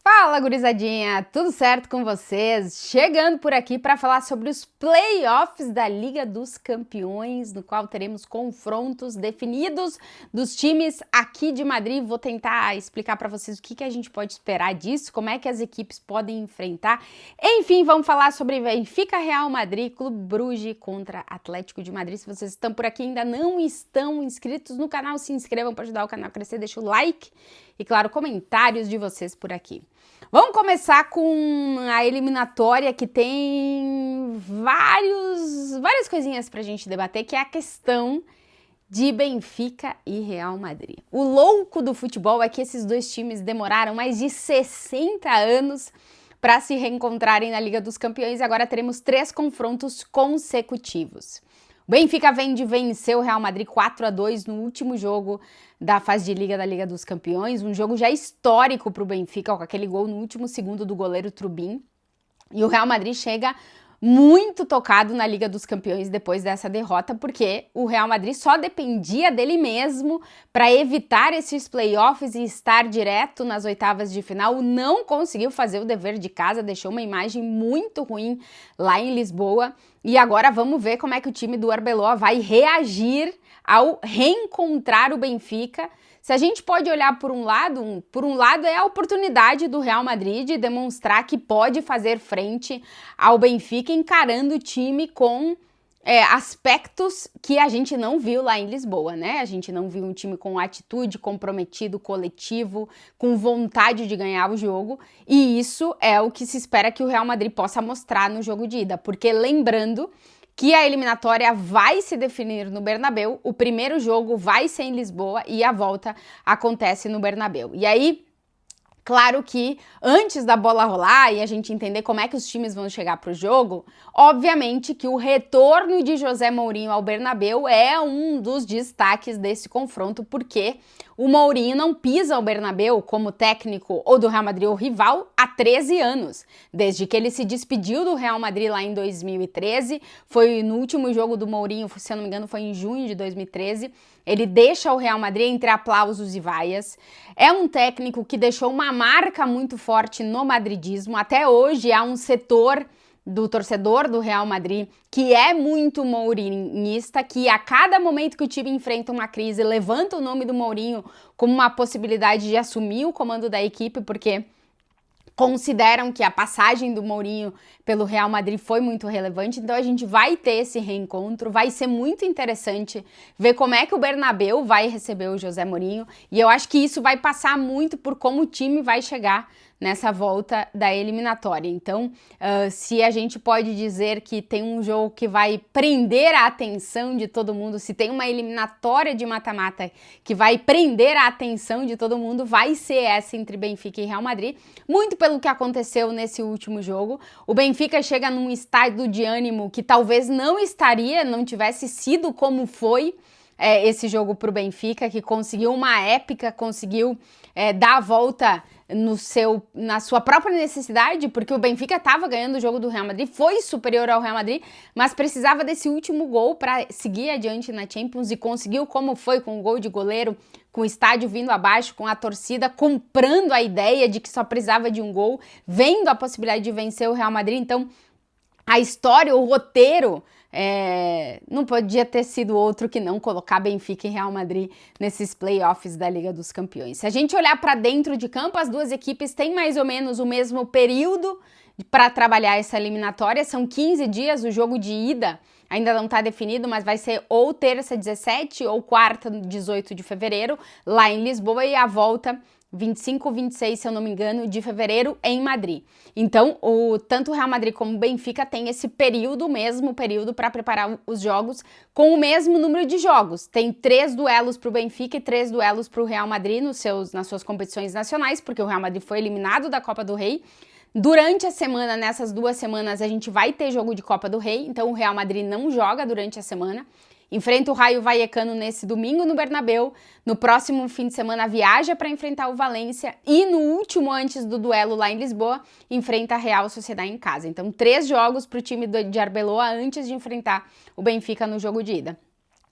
Fala, gurizadinha! Tudo certo com vocês? Chegando por aqui para falar sobre os playoffs da Liga dos Campeões, no qual teremos confrontos definidos dos times aqui de Madrid. Vou tentar explicar para vocês o que a gente pode esperar disso, como é que as equipes podem enfrentar. Enfim, vamos falar sobre Benfica, Real Madrid, Clube Bruges contra Atlético de Madrid. Se vocês estão por aqui e ainda não estão inscritos no canal, se inscrevam para ajudar o canal a crescer, deixa o like e, claro, comentários de vocês por aqui. Vamos começar com a eliminatória que tem várias coisinhas pra gente debater, que é a questão de Benfica e Real Madrid. O louco do futebol é que esses dois times demoraram mais de 60 anos para se reencontrarem na Liga dos Campeões e agora teremos 3 confrontos consecutivos. O Benfica vem de vencer o Real Madrid 4-2 no último jogo da fase de Liga da Liga dos Campeões, um jogo já histórico para o Benfica, com aquele gol no último segundo do goleiro Trubin. E o Real Madrid chega muito tocado na Liga dos Campeões depois dessa derrota, porque o Real Madrid só dependia dele mesmo para evitar esses playoffs e estar direto nas oitavas de final. Não conseguiu fazer o dever de casa, deixou uma imagem muito ruim lá em Lisboa. E agora vamos ver como é que o time do Arbeloa vai reagir ao reencontrar o Benfica. Se a gente pode olhar por um lado é a oportunidade do Real Madrid de demonstrar que pode fazer frente ao Benfica encarando o time com aspectos que a gente não viu lá em Lisboa, né? A gente não viu um time com atitude, comprometido, coletivo, com vontade de ganhar o jogo, e isso é o que se espera que o Real Madrid possa mostrar no jogo de ida, porque lembrando que a eliminatória vai se definir no Bernabéu, o primeiro jogo vai ser em Lisboa e a volta acontece no Bernabéu. E aí, claro que antes da bola rolar e a gente entender como é que os times vão chegar para o jogo, obviamente que o retorno de José Mourinho ao Bernabéu é um dos destaques desse confronto, porque o Mourinho não pisa o Bernabéu como técnico ou do Real Madrid ou rival há 13 anos. Desde que ele se despediu do Real Madrid lá em 2013, foi no último jogo do Mourinho, se eu não me engano, foi em junho de 2013, ele deixa o Real Madrid entre aplausos e vaias. É um técnico que deixou uma marca muito forte no madridismo. Até hoje há um setor do torcedor do Real Madrid que é muito mourinhista, que a cada momento que o time enfrenta uma crise, levanta o nome do Mourinho como uma possibilidade de assumir o comando da equipe, porque consideram que a passagem do Mourinho pelo Real Madrid foi muito relevante. Então a gente vai ter esse reencontro, vai ser muito interessante ver como é que o Bernabéu vai receber o José Mourinho, e eu acho que isso vai passar muito por como o time vai chegar nessa volta da eliminatória. Então, se a gente pode dizer que tem um jogo que vai prender a atenção de todo mundo, se tem uma eliminatória de mata-mata que vai prender a atenção de todo mundo, vai ser essa entre Benfica e Real Madrid, muito pelo que aconteceu nesse último jogo. O Benfica chega num estado de ânimo que talvez não tivesse sido como foi esse jogo para o Benfica, que conseguiu uma épica, conseguiu dar a volta na sua própria necessidade, porque o Benfica estava ganhando o jogo do Real Madrid, foi superior ao Real Madrid, mas precisava desse último gol para seguir adiante na Champions, e conseguiu, como foi, com o gol de goleiro, com o estádio vindo abaixo, com a torcida comprando a ideia de que só precisava de um gol, vendo a possibilidade de vencer o Real Madrid. Então a história, o roteiro, não podia ter sido outro que não colocar Benfica e Real Madrid nesses playoffs da Liga dos Campeões. Se a gente olhar para dentro de campo, as duas equipes têm mais ou menos o mesmo período para trabalhar essa eliminatória, são 15 dias. O jogo de ida ainda não está definido, mas vai ser ou terça 17 ou quarta 18 de fevereiro, lá em Lisboa, e a volta 25, 26, se eu não me engano, de fevereiro em Madrid. Então, tanto o Real Madrid como o Benfica têm esse período, o mesmo período para preparar os jogos com o mesmo número de jogos. Tem 3 duelos para o Benfica e 3 duelos para o Real Madrid nas suas competições nacionais, porque o Real Madrid foi eliminado da Copa do Rei. Durante a semana, nessas 2 semanas, a gente vai ter jogo de Copa do Rei, então o Real Madrid não joga durante a semana. Enfrenta o Rayo Vallecano nesse domingo no Bernabéu, no próximo fim de semana viaja para enfrentar o Valência e no último, antes do duelo lá em Lisboa, enfrenta a Real Sociedade em casa. Então 3 jogos para o time de Arbeloa antes de enfrentar o Benfica no jogo de ida.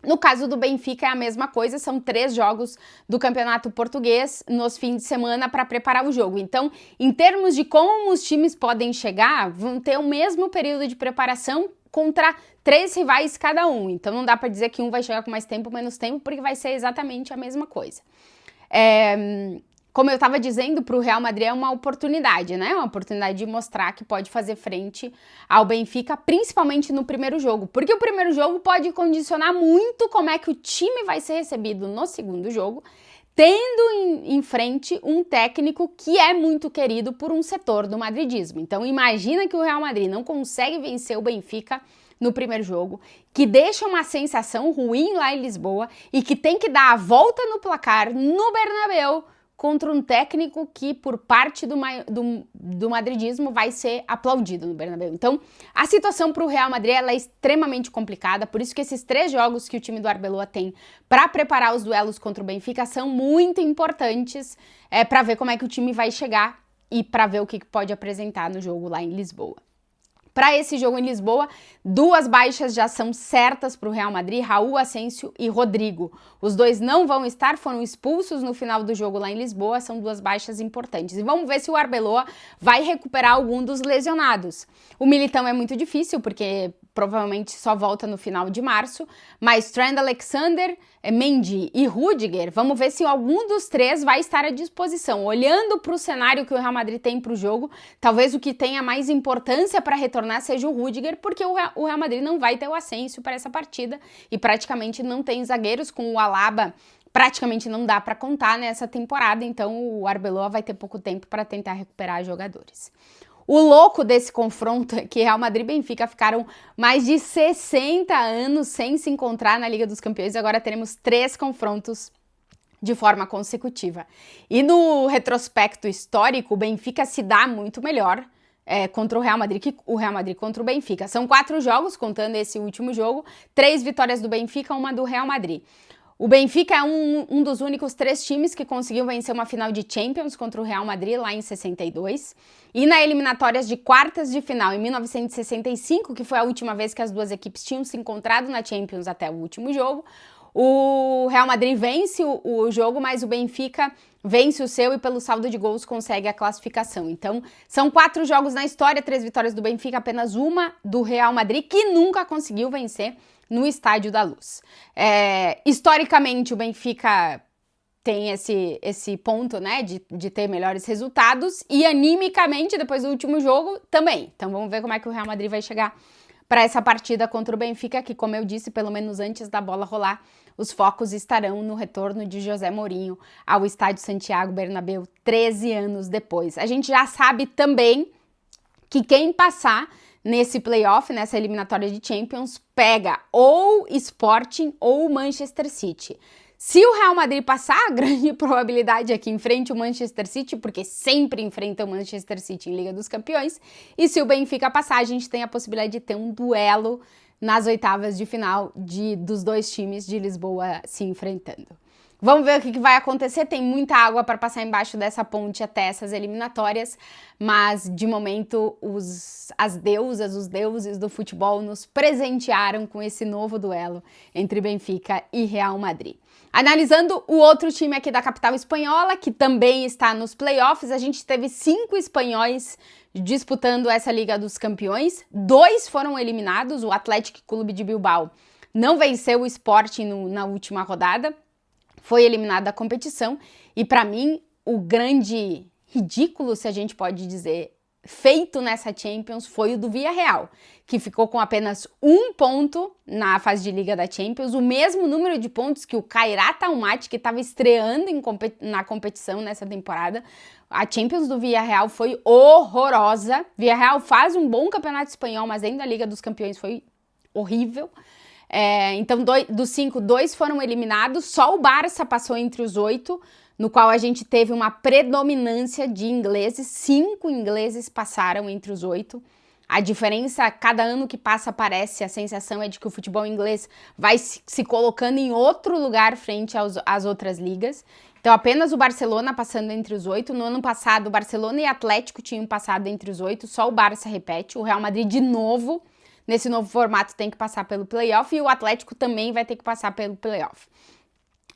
No caso do Benfica é a mesma coisa, são 3 jogos do Campeonato Português nos fins de semana para preparar o jogo. Então, em termos de como os times podem chegar, vão ter o mesmo período de preparação contra 3 rivais cada um. Então, não dá para dizer que um vai chegar com mais tempo ou menos tempo, porque vai ser exatamente a mesma coisa. Como eu estava dizendo, para o Real Madrid é uma oportunidade, né? Uma oportunidade de mostrar que pode fazer frente ao Benfica, principalmente no primeiro jogo. Porque o primeiro jogo pode condicionar muito como é que o time vai ser recebido no segundo jogo, tendo em frente um técnico que é muito querido por um setor do madridismo. Então imagina que o Real Madrid não consegue vencer o Benfica no primeiro jogo, que deixa uma sensação ruim lá em Lisboa e que tem que dar a volta no placar no Bernabéu contra um técnico que, por parte do madridismo, vai ser aplaudido no Bernabéu. Então, a situação para o Real Madrid ela é extremamente complicada, por isso que esses 3 jogos que o time do Arbeloa tem para preparar os duelos contra o Benfica são muito importantes para ver como é que o time vai chegar e para ver o que pode apresentar no jogo lá em Lisboa. Para esse jogo em Lisboa, 2 baixas já são certas para o Real Madrid, Raul Asensio e Rodrigo. Os 2 não vão estar, foram expulsos no final do jogo lá em Lisboa, são 2 baixas importantes. E vamos ver se o Arbeloa vai recuperar algum dos lesionados. O Militão é muito difícil, porque provavelmente só volta no final de março, mas Trent Alexander, Mendy e Rudiger, vamos ver se algum dos 3 vai estar à disposição. Olhando para o cenário que o Real Madrid tem para o jogo, talvez o que tenha mais importância para retornar seja o Rudiger, porque o Real Madrid não vai ter o Asensio para essa partida e praticamente não tem zagueiros, com o Alaba praticamente não dá para contar nessa temporada, então o Arbeloa vai ter pouco tempo para tentar recuperar jogadores. O louco desse confronto é que Real Madrid e Benfica ficaram mais de 60 anos sem se encontrar na Liga dos Campeões e agora teremos 3 confrontos de forma consecutiva. E no retrospecto histórico, o Benfica se dá muito melhor contra o Real Madrid que o Real Madrid contra o Benfica. São 4 jogos, contando esse último jogo, 3 vitórias do Benfica, 1 do Real Madrid. O Benfica é um dos únicos 3 times que conseguiu vencer uma final de Champions contra o Real Madrid lá em 62. E na eliminatórias de quartas de final em 1965, que foi a última vez que as 2 equipes tinham se encontrado na Champions até o último jogo, o Real Madrid vence o jogo, mas o Benfica vence o seu e pelo saldo de gols consegue a classificação. Então, são 4 jogos na história, 3 vitórias do Benfica, apenas 1 do Real Madrid, que nunca conseguiu vencer no Estádio da Luz. Historicamente, o Benfica tem esse ponto, né, de ter melhores resultados e animicamente, depois do último jogo, também. Então, vamos ver como é que o Real Madrid vai chegar para essa partida contra o Benfica, que, como eu disse, pelo menos antes da bola rolar, os focos estarão no retorno de José Mourinho ao Estádio Santiago Bernabéu 13 anos depois. A gente já sabe também que quem passar nesse playoff, nessa eliminatória de Champions, pega ou Sporting ou Manchester City. Se o Real Madrid passar, a grande probabilidade é que enfrente o Manchester City, porque sempre enfrenta o Manchester City em Liga dos Campeões. E se o Benfica passar, a gente tem a possibilidade de ter um duelo nas oitavas de final dos 2 times de Lisboa se enfrentando. Vamos ver o que vai acontecer, tem muita água para passar embaixo dessa ponte até essas eliminatórias, mas de momento as deusas, os deuses do futebol nos presentearam com esse novo duelo entre Benfica e Real Madrid. Analisando o outro time aqui da capital espanhola, que também está nos playoffs, a gente teve 5 espanhóis disputando essa Liga dos Campeões, 2 foram eliminados, o Athletic Clube de Bilbao não venceu o Sporting na última rodada, foi eliminado da competição e, para mim, o grande ridículo, se a gente pode dizer, feito nessa Champions foi o do Villarreal, que ficou com apenas 1 ponto na fase de Liga da Champions, o mesmo número de pontos que o Khairat Almaty, que estava estreando na competição nessa temporada. A Champions do Villarreal foi horrorosa. Villarreal faz um bom campeonato espanhol, mas dentro da Liga dos Campeões foi horrível. Então, dos 5, 2 foram eliminados, só o Barça passou entre os 8, no qual a gente teve uma predominância de ingleses, 5 ingleses passaram entre os 8. A diferença, cada ano que passa, parece, a sensação é de que o futebol inglês vai se colocando em outro lugar frente às outras ligas. Então, apenas o Barcelona passando entre os 8. No ano passado, o Barcelona e Atlético tinham passado entre os 8, só o Barça repete. O Real Madrid, de novo, nesse novo formato tem que passar pelo playoff e o Atlético também vai ter que passar pelo playoff.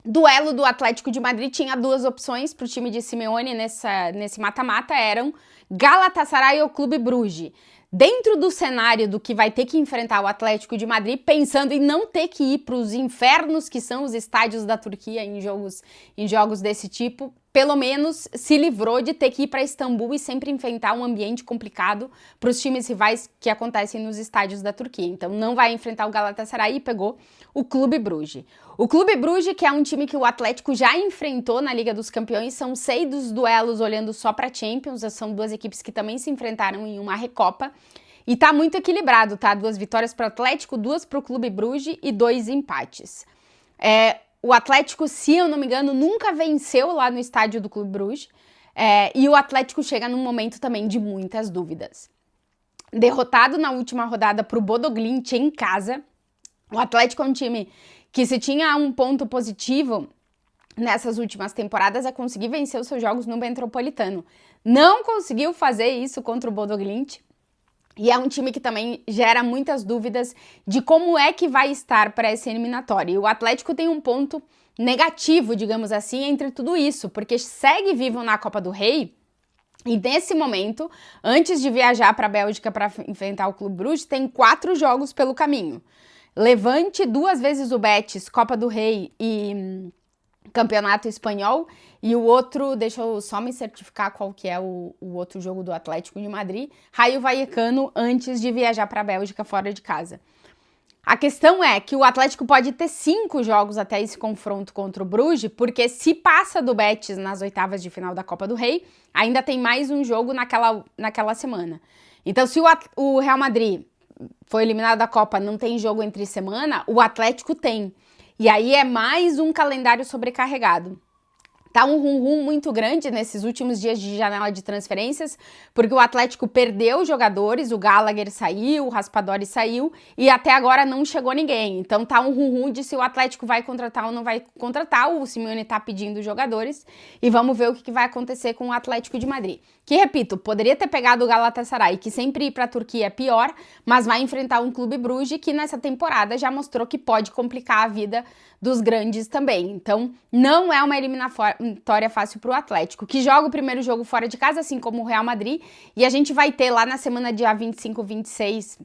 Duelo do Atlético de Madrid tinha duas opções para o time de Simeone nesse mata-mata, eram Galatasaray ou Clube Bruges. Dentro do cenário do que vai ter que enfrentar o Atlético de Madrid, pensando em não ter que ir para os infernos que são os estádios da Turquia em jogos desse tipo, pelo menos se livrou de ter que ir para Istambul e sempre enfrentar um ambiente complicado para os times rivais que acontecem nos estádios da Turquia. Então não vai enfrentar o Galatasaray e pegou o Clube Bruges. O Clube Bruges, que é um time que o Atlético já enfrentou na Liga dos Campeões, são 6 dos duelos olhando só para Champions, são duas equipes que também se enfrentaram em uma Recopa. E tá muito equilibrado, tá? 2 vitórias para o Atlético, 2 para o Clube Bruges e 2 empates. O Atlético, se eu não me engano, nunca venceu lá no estádio do Clube Bruges. E o Atlético chega num momento também de muitas dúvidas. Derrotado na última rodada para o Bodo Glimt em casa, o Atlético é um time que, se tinha um ponto positivo nessas últimas temporadas, é conseguir vencer os seus jogos no Metropolitano. Não conseguiu fazer isso contra o Bodo Glimt. E é um time que também gera muitas dúvidas de como é que vai estar para essa eliminatória. E o Atlético tem um ponto negativo, digamos assim, entre tudo isso, porque segue vivo na Copa do Rei. E nesse momento, antes de viajar para a Bélgica para enfrentar o Clube Bruges, tem 4 jogos pelo caminho. Levante 2 vezes o Betis, Copa do Rei e Campeonato Espanhol, e o outro, deixa eu só me certificar qual que é o outro jogo do Atlético de Madrid, Raio Vallecano, antes de viajar para a Bélgica fora de casa. A questão é que o Atlético pode ter 5 jogos até esse confronto contra o Bruges, porque se passa do Betis nas oitavas de final da Copa do Rei, ainda tem mais um jogo naquela semana. Então, se o Real Madrid foi eliminado da Copa, não tem jogo entre semana, o Atlético tem. E aí é mais um calendário sobrecarregado. Tá um rum-rum muito grande nesses últimos dias de janela de transferências, porque o Atlético perdeu jogadores, o Gallagher saiu, o Raspadori saiu, e até agora não chegou ninguém. Então tá um rum-rum de se o Atlético vai contratar ou não vai contratar, o Simeone tá pedindo jogadores, e vamos ver o que vai acontecer com o Atlético de Madrid. Que, repito, poderia ter pegado o Galatasaray, que sempre ir pra Turquia é pior, mas vai enfrentar um Clube Bruges que nessa temporada já mostrou que pode complicar a vida dos grandes também. Então, não é uma eliminatória fácil para o Atlético, que joga o primeiro jogo fora de casa, assim como o Real Madrid, e a gente vai ter lá na semana dia 25, 26,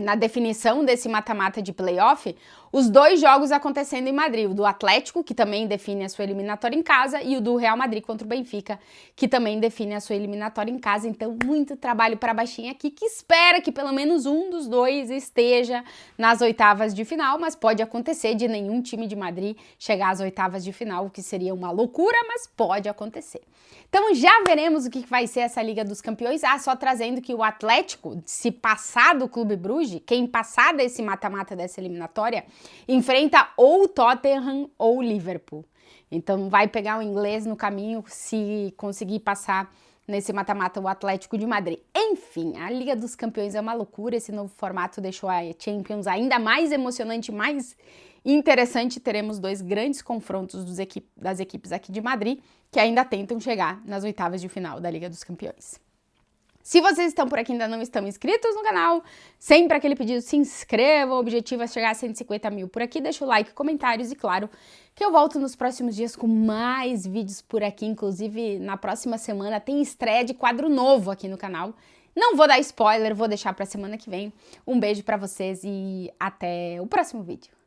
na definição desse mata-mata de playoff, os 2 jogos acontecendo em Madrid, o do Atlético, que também define a sua eliminatória em casa, e o do Real Madrid contra o Benfica, que também define a sua eliminatória em casa. Então, muito trabalho para a baixinha aqui, que espera que pelo menos um dos 2 esteja nas oitavas de final, mas pode acontecer de nenhum time de Madrid chegar às oitavas de final, o que seria uma loucura, mas pode acontecer. Então, já veremos o que vai ser essa Liga dos Campeões. Só trazendo que o Atlético, se passar do Clube Bruges, quem passar desse mata-mata dessa eliminatória, enfrenta ou o Tottenham ou o Liverpool. Então vai pegar o inglês no caminho se conseguir passar nesse mata-mata o Atlético de Madrid. Enfim, a Liga dos Campeões é uma loucura, esse novo formato deixou a Champions ainda mais emocionante, mais interessante. Teremos 2 grandes confrontos das equipes aqui de Madrid, que ainda tentam chegar nas oitavas de final da Liga dos Campeões. Se vocês estão por aqui e ainda não estão inscritos no canal, sempre aquele pedido, se inscrevam, o objetivo é chegar a 150 mil por aqui, deixa o like, comentários e claro que eu volto nos próximos dias com mais vídeos por aqui, inclusive na próxima semana tem estreia de quadro novo aqui no canal. Não vou dar spoiler, vou deixar para semana que vem. Um beijo para vocês e até o próximo vídeo.